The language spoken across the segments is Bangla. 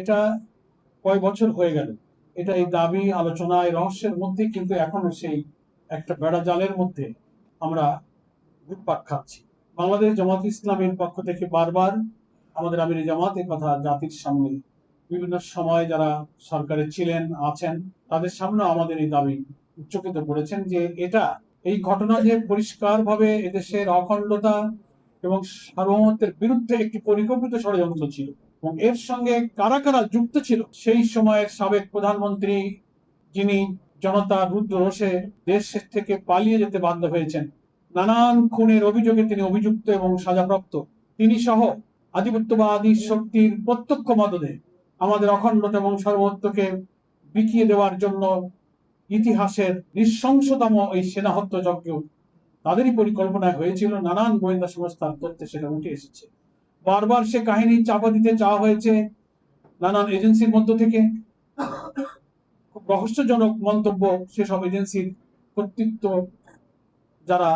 এটা কয় বছর হয়ে গেল, এটা এই দাবি আলোচনা এই রহস্যের মধ্যে কিন্তু এখনো সেই একটা বেড়া জালের মধ্যে আমরা ঘুরপাক খাচ্ছি। বাংলাদেশ জামাত ইসলামের পক্ষ থেকে বারবার আমাদের আমির জামাত এই কথা জাতির সামনে বিভিন্ন সময় যারা সরকারে ছিলেন আছেন তাদের সামনে আমাদের এই দাবি উচ্চকিত করেছেন যে এটা এই ঘটনা যে পরিষ্কারভাবে এদেশের অখণ্ডতা এবং সার্বভৌমত্বের বিরুদ্ধে একটি পরিকল্পিত ষড়যন্ত্র ছিল এবং এর সঙ্গে কারা কারা যুক্ত ছিল সেই সময়ের সাবেক প্রধানমন্ত্রী যিনি জনতার রুদ্র রোষে দেশ থেকে পালিয়ে যেতে বাধ্য হয়েছেন, নানান খুনের অভিযোগে তিনি অভিযুক্ত এবং সাজাপ্রাপ্ত, তিনি সহ আধিপত্যবাদী শক্তির প্রত্যক্ষ মদদে আমাদের অখণ্ডতা এবং সার্বভৌমত্বকে বিকিয়ে দেওয়ার জন্য ইতিহাসের নৃশংসতম এই সেনা হত্যাযজ্ঞ তাদেরই পরিকল্পনায় হয়েছিল। নানান গোয়েন্দা সংস্থার তথ্যে সেটা উঠে এসেছে। বারবার সে কাহিনী চাপা দিতে চাওয়া হয়েছে নানান এজেন্সির মধ্য থেকে। খুব রহস্যজনক মন্তব্য সেসব এজেন্সির কর্তৃত্ব যারা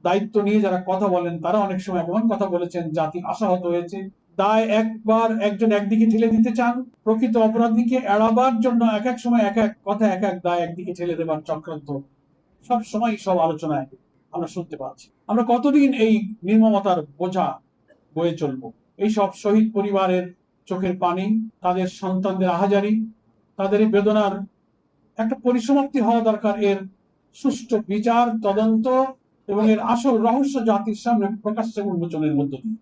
দায়িত্ব নিয়ে যারা কথা বলেন তারা অনেক সময় এমন কথা বলেছেন জাতি আশাহত হয়েছে। দায় একবার একজন একদিকে ঠেলে দিতে চান, প্রকৃত অপরাধীকে এড়াবার জন্য এক এক সময় এক এক কথা এক এক দায় একদিকে ঠেলে দেবার চক্রান্ত সব সময় সব আলোচনায় আমরা শুনতে পাচ্ছি। আমরা কতদিন এই নির্মমতার বোঝা বয়ে চলবো? এই সব শহীদ পরিবারের চোখের পানি, তাদের সন্তানদের আহাজারি, তাদের এই বেদনার একটা পরিসমাপ্তি হওয়া দরকার। এর সুষ্ঠু বিচার, তদন্ত এবং এর আসল রহস্য জাতির সামনে প্রকাশ্যে উন্মোচনের মধ্য দিয়ে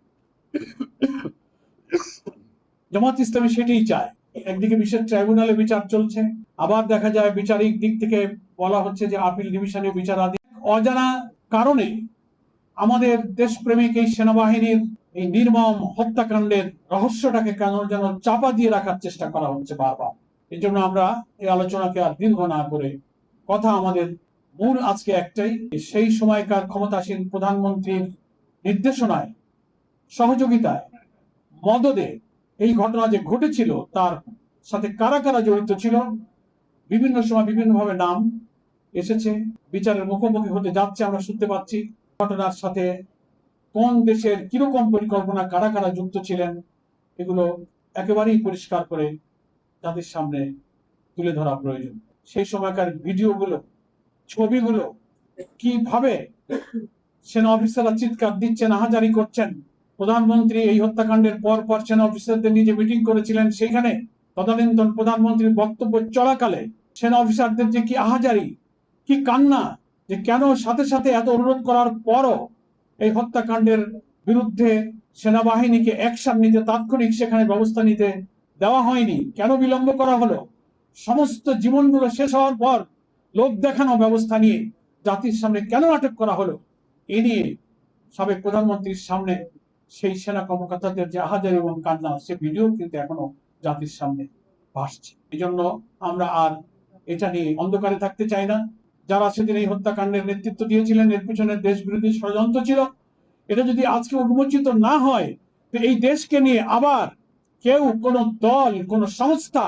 জামাত ইসলামী সেটাই চায়। একদিকে বিশেষ ট্রাইব্যুনালে বিচার চলছে, আবার দেখা যায় বিচারিক দিক থেকে বলা হচ্ছে যে আপিল ডিভিশনে বিচারাধীন। অজানা কারণে আমাদের দেশপ্রেমিক এই সেনাবাহিনীর এই নির্মম হত্যাকাণ্ডের রহস্যটাকে কেন যেন চাপা দিয়ে রাখার চেষ্টা করা হচ্ছে বারবার। এই জন্য আমরা এই আলোচনাকে আর দীর্ঘ না করে কথা আমাদের মূল আজকে একটাই, সেই সময়কার ক্ষমতাসীন প্রধানমন্ত্রীর নির্দেশনায়, সহযোগিতায়, মদদে এই ঘটনা যে ঘটেছিল তার সাথে কারা কারা জড়িত ছিল বিভিন্ন সময় বিভিন্নভাবে নাম এসেছে, বিচারের মুখোমুখি হতে যাচ্ছে আমরা শুনতে পাচ্ছি। ঘটনার সাথে কোন দেশের কিরকম পরিকল্পনা কারা কারা যুক্ত ছিলেন এগুলো একেবারেই পরিষ্কার করে তাদের সামনে তুলে ধরা প্রয়োজন। সেই সময়কার ভিডিওগুলো, ছবিগুলো, কিভাবে সেনা অফিসাররা চিৎকার দিচ্ছেন, আহাজারি করছেন। প্রধানমন্ত্রী এই হত্যাকাণ্ডের পর পর সেনা অফিসারদের নিজে মিটিং করেছিলেন, সেখানে তদানীন্তন প্রধানমন্ত্রীর বক্তব্য চলাকালে সেনা অফিসারদের যে কি আহাজারি, কি কান্না, যে কেন সাথে সাথে এত অনুরোধ করার পরও এই হত্যাকাণ্ডের বিরুদ্ধে সেনাবাহিনীকে অ্যাকশন নিতে, তাৎক্ষণিক সেখানে ব্যবস্থা নিতে দেওয়া হয়নি, কেন বিলম্ব করা হলো। সমস্ত জীবনগুলো শেষ হওয়ার পর লোক দেখানো ব্যবস্থা নিয়ে জাতির সামনে কেন আটক করা হলো, এ নিয়ে সাবেক প্রধানমন্ত্রীর সামনে সেই সেনা কর্মকর্তাদের যে আহাজারি এবং কান্না, সে ভিডিও কিন্তু এখনো জাতির সামনে ভাসছে। এই জন্য আমরা আর এটা নিয়ে অন্ধকারে থাকতে চাই না। যারা সেদিন এই হত্যাকাণ্ডের নেতৃত্ব দিয়েছিলেন, এর পিছনে দেশ বিরোধী ষড়যন্ত্র ছিল। এটা যদি আজকে উন্মোচিত না হয় তো এই দেশকে নিয়ে আবার কেউ, কোনো দল, কোনো সংস্থা,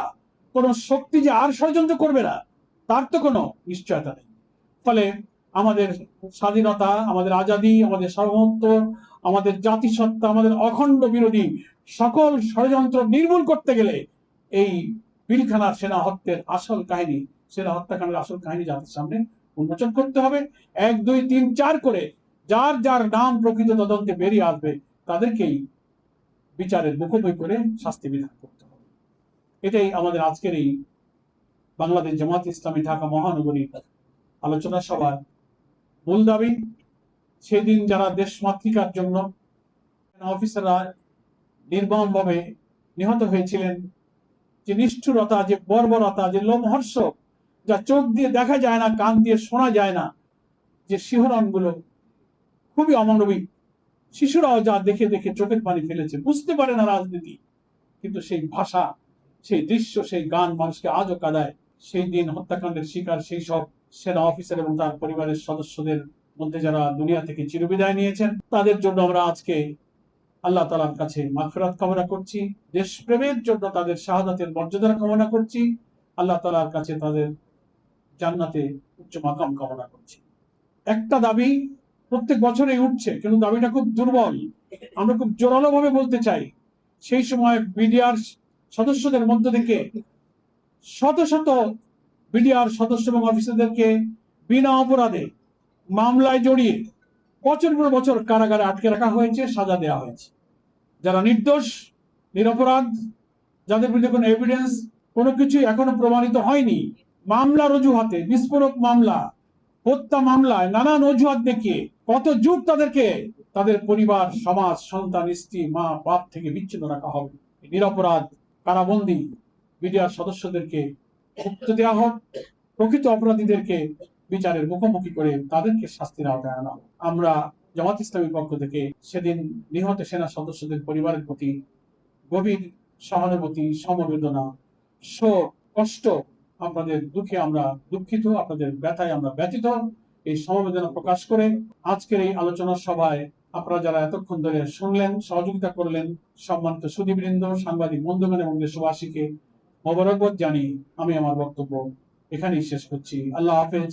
কোনো শক্তি যে আর ষড়যন্ত্র করবে না তার তো কোনো নিশ্চয়তা নেই। ফলে আমাদের স্বাধীনতা, আমাদের আজাদী, আমাদের সার্বভৌমত্ব, আমাদের জাতিসত্তা, আমাদের অখণ্ড বিরোধী সকল ষড়যন্ত্র নির্মূল করতে গেলে এই পিলখানার সেনা হত্যার আসল কাহিনী, সেনা হত্যাকাণ্ডের আসল কাহিনী জাতির সামনে উন্মোচন করতে হবে। 1, 2, 3, 4 করে যার যার নাম প্রকৃত তদন্তে বেরিয়ে আসবে তাদেরকেই বিচারের মুখোমুখি করে শাস্তি বিধান করতে হবে। এটাই আমাদের আজকের এই বাংলাদেশ জামাত ইসলামী ঢাকা মহানগরী আলোচনা সভার মূল দাবি। সেদিন যারা দেশ মাতৃকার জন্য অফিসাররা নির্মমভাবে নিহত হয়েছিলেন, যে নিষ্ঠুরতা, যে বর্বরতা, যে লোমহর্ষক, যা চোখ দিয়ে দেখা যায় না, কান দিয়ে শোনা যায় না, যে শিহরণগুলো খুবই অমানবিক। শিশুরাও যা দেখে দেখে চোখের পানি ফেলেছে, বুঝতে পারে না রাজনীতি, কিন্তু সেই ভাষা, সেই দৃশ্য, সেই গান মানুষকে আজও কাঁদায়। সেই দিন হত্যাকাণ্ডের শিকার সেই সব সেনা অফিসার এবং তার পরিবারের সদস্যদের মধ্যে যারা দুনিয়া থেকে চিরবিদায় নিয়েছেন, তাদের জন্য আমরা আজকে আল্লাহ তাআলার কাছে মাগফিরাত কামনা করছি। দেশপ্রেমের জন্য তাদের শাহাদাতের মর্যাদা কামনা করছি। আল্লাহ তাআলার কাছে তাদের জান্নাতে উচ্চ মাকাম কামনা করছি। একটা দাবি প্রত্যেক বছরই উঠছে, কিন্তু দাবিটা খুব দুর্বল। আমরা খুব জোরালো ভাবে বলতে চাই। সেই সময় মিডিয়ার সদস্যদের মধ্য থেকে শত শত বিডিআর সদস্য এবং অফিসারদেরকে বিনা অপরাধে মামলায় জড়িয়ে বছরের পর বছর কারাগারে আটকে রাখা হয়েছে, সাজা দেওয়া হয়েছে। যারা নির্দোষ, নিরপরাধ, যাদের বিরুদ্ধে কোনো এভিডেন্স, কোনো কিছু এখনো প্রমাণিত হয়নি, মামলার অজুহাতে, বিস্ফোরক মামলা, হত্যা মামলায় নানান অজুহাত দেখিয়ে কত যুগ তাদেরকে তাদের পরিবার, সমাজ, সন্তান, স্ত্রী, মা, বাপ থেকে বিচ্ছিন্ন রাখা হবে। নিরপরাধ কারাবন্দী বিডিআর সদস্যদেরকে মুক্তি দেওয়া হোক, প্রকৃত অপরাধীদেরকে বিচারের মুখোমুখি করে তাদেরকে শাস্তির আওতায় আনা হোক। আমরা জামাত ইসলামীর পক্ষ থেকে সেদিন নিহত সেনা সদস্যদের পরিবারের প্রতি গভীর সহানুভূতি, সমবেদনা, শোক, কষ্ট, আপনাদের দুঃখে আমরা দুঃখিত, আপনাদের ব্যথায় আমরা ব্যথিত, এই সমবেদনা প্রকাশ করে আজকের এই আলোচনা সভায় আপনারা যারা এতক্ষণ ধরে শুনলেন, সহযোগিতা করলেন, সম্মানিত সুধীবৃন্দ, সাংবাদিক বন্ধুগণ এবং দেশবাসীকে মোবারকবাদ জানিয়ে আমি আমার বক্তব্য এখানেই শেষ করছি। আল্লাহ হাফেজ।